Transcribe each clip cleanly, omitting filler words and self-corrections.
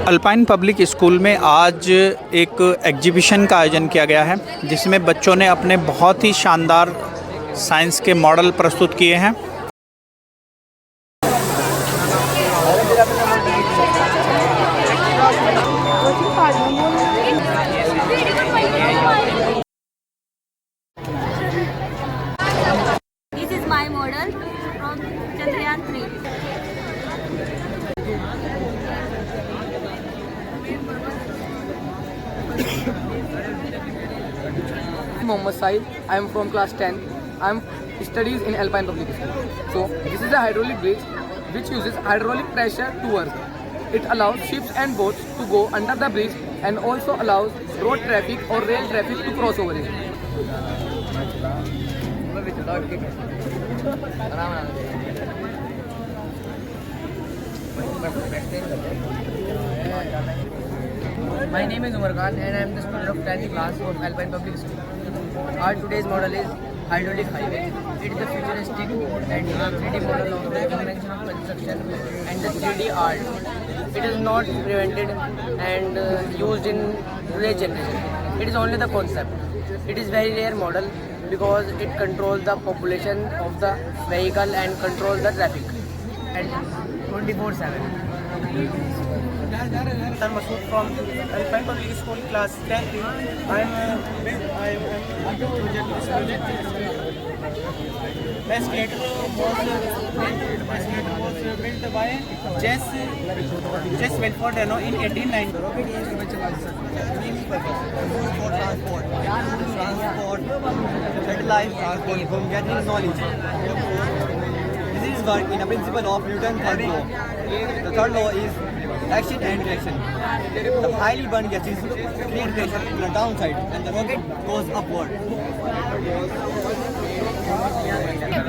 Alpine public school में आज एक एग्जीबिशन का आयोजन किया गया है जिसमें बच्चों ने अपने बहुत ही शानदार साइंस के मॉडल प्रस्तुत किए हैं। This is my model from Chandrayaan 3. Mohammad Saeed. I am from class 10. I am studies in Alpine Public School. So this is a hydraulic bridge which uses hydraulic pressure to work. It allows ships and boats to go under the bridge and also allows road traffic or rail traffic to cross over it. My name is Umar Khan and I am the student of 10th class of Alpine Public School. Our today's model is hydraulic highway. It is a futuristic and 3D model of the convention of construction and the 3D art. It is not prevented and used in today's generation. It is only the concept. It is very rare model because it controls the population of the vehicle and controls the traffic and 24/7. I'm Masood from Alpine Public School class 10. I am project this project. The escalator was built by Jess Welford Renault in 1890. For transport, life transport, from gathering knowledge. This is work in a principle of Newton's third law. The third law is action and reaction. The highly burned gases create pressure on the downside and the rocket goes upward.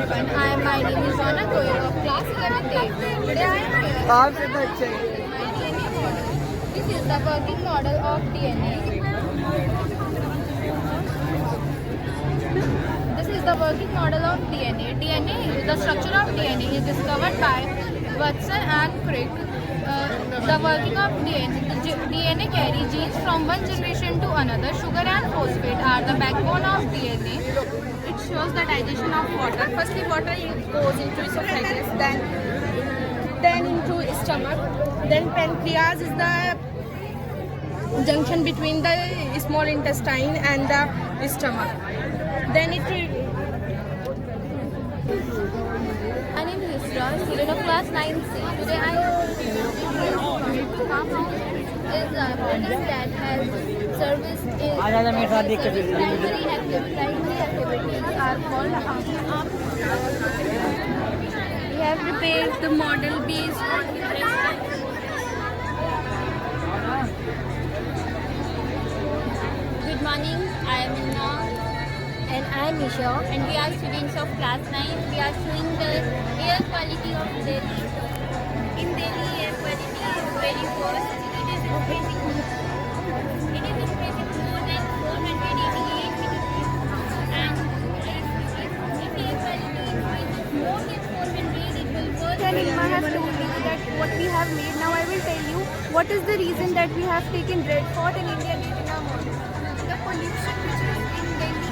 Everyone, my name is Rana Goyal of class 11A. Today I am here. This is the working model of DNA. This is the working model of DNA. The structure of DNA is discovered by Watson and Crick. The working of DNA carries genes from one generation to another. Sugar and phosphate are the backbone of DNA. It shows the digestion of water. Firstly, water goes into esophagus, then into stomach. Then pancreas is the junction between the small intestine and the stomach. Then it. My name is Isra, student of class 9C. Today I farmhouse is a building that has service in primary activities are called we have prepared the model based on Good morning, I am Nina. And I am Misha. And we are students of class 9. We are showing the air quality of Delhi. In Delhi, air quality is very worse. It is increasing more than 488 degrees. And if air quality increases more than 400, it will worse. Then Ilma has told me that what we have made. Now I will tell you what is the reason that we have taken Red Fort and India Gate in our model. The pollution which is in Delhi,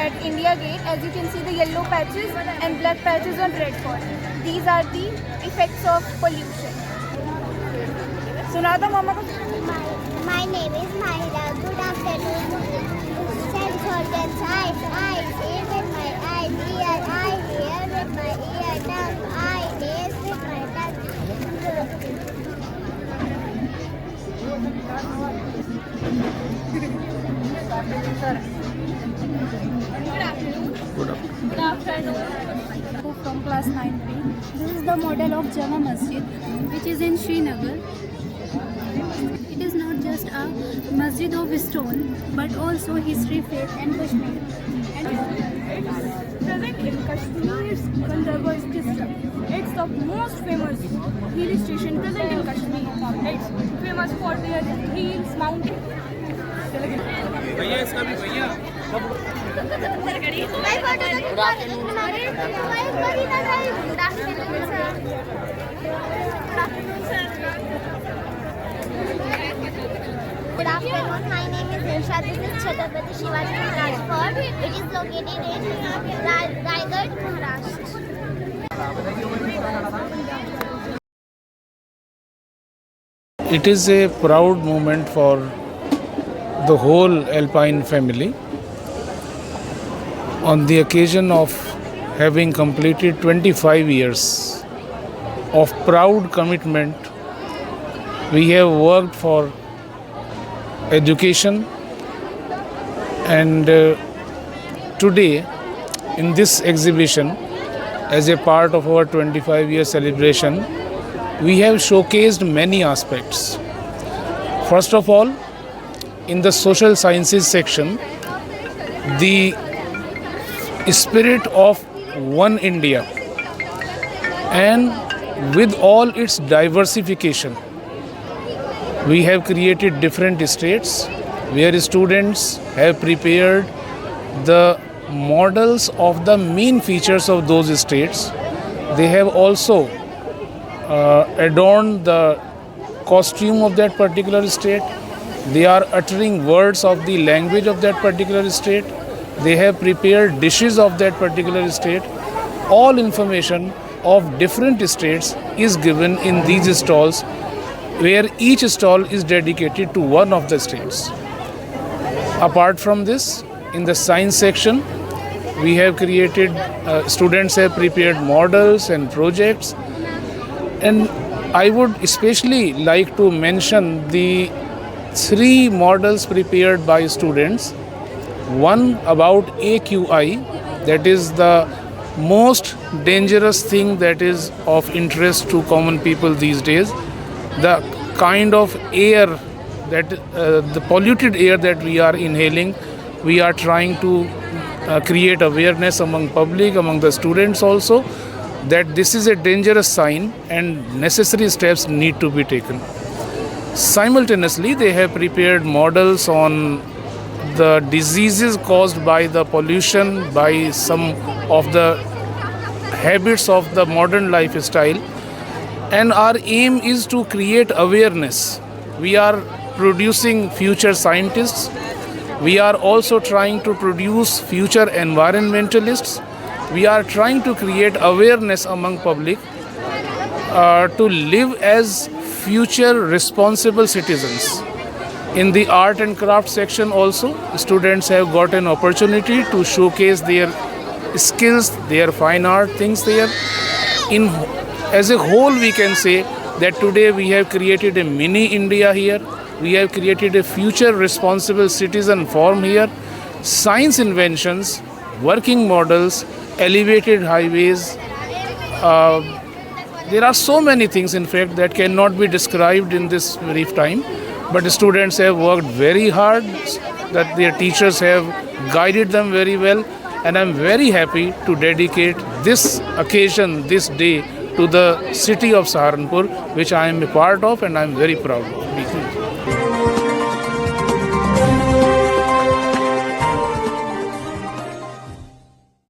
at India Gate, as you can see the yellow patches and black patches on Red Fort. These are the effects of pollution. Sunata Mama. My name is Mahira. Good afternoon. Sense organs, eyes, ear with my eyes, ear with my ear, tongue, taste with my Good afternoon. From class 9B. This is the model of Jama Masjid, which is in Srinagar. It is not just a masjid of stone, but also history, faith, and Kashmir. And it's present in Kashmir's Gandarbar district. It's the most famous hill station present in Kashmir. It's famous for their hills, mountains. भैया इसका भी भैया Good afternoon, sir. Good afternoon. My name is Nisha. This is Chhatrapati Shivaji Maharaj Fort. It is located in Raigad, Maharashtra. It is a proud moment for the whole Alpine family on the occasion of having completed 25 years of proud commitment. We have worked for education, and today in this exhibition, as a part of our 25-year celebration, we have showcased many aspects. First of all, in the social sciences section, the spirit of one India, and with all its diversification, we have created different states where students have prepared the models of the main features of those states. They have also adorned the costume of that particular state. They are uttering words of the language of that particular state. They have prepared dishes of that particular state. All information of different states is given in these stalls, where each stall is dedicated to one of the states. Apart from this, in the science section, we have created, students have prepared models and projects. And I would especially like to mention the 3 models prepared by students. One about AQI, that is the most dangerous thing that is of interest to common people these days. The kind of air that, the polluted air that we are inhaling, we are trying to create awareness among public, among the students also, that this is a dangerous sign and necessary steps need to be taken. Simultaneously, they have prepared models on the diseases caused by the pollution, by some of the habits of the modern lifestyle, and our aim is to create awareness. We are producing future scientists. We are also trying to produce future environmentalists. We are trying to create awareness among public to live as future responsible citizens. In the art and craft section also, students have got an opportunity to showcase their skills, their fine art things there. As a whole, we can say that today we have created a mini India here. We have created a future responsible citizen form here. Science inventions, working models, elevated highways. There are so many things, in fact, that cannot be described in this brief time. But the students have worked very hard, that their teachers have guided them very well. And I'm very happy to dedicate this occasion, this day, to the city of Saharanpur, which I am a part of and I'm very proud of.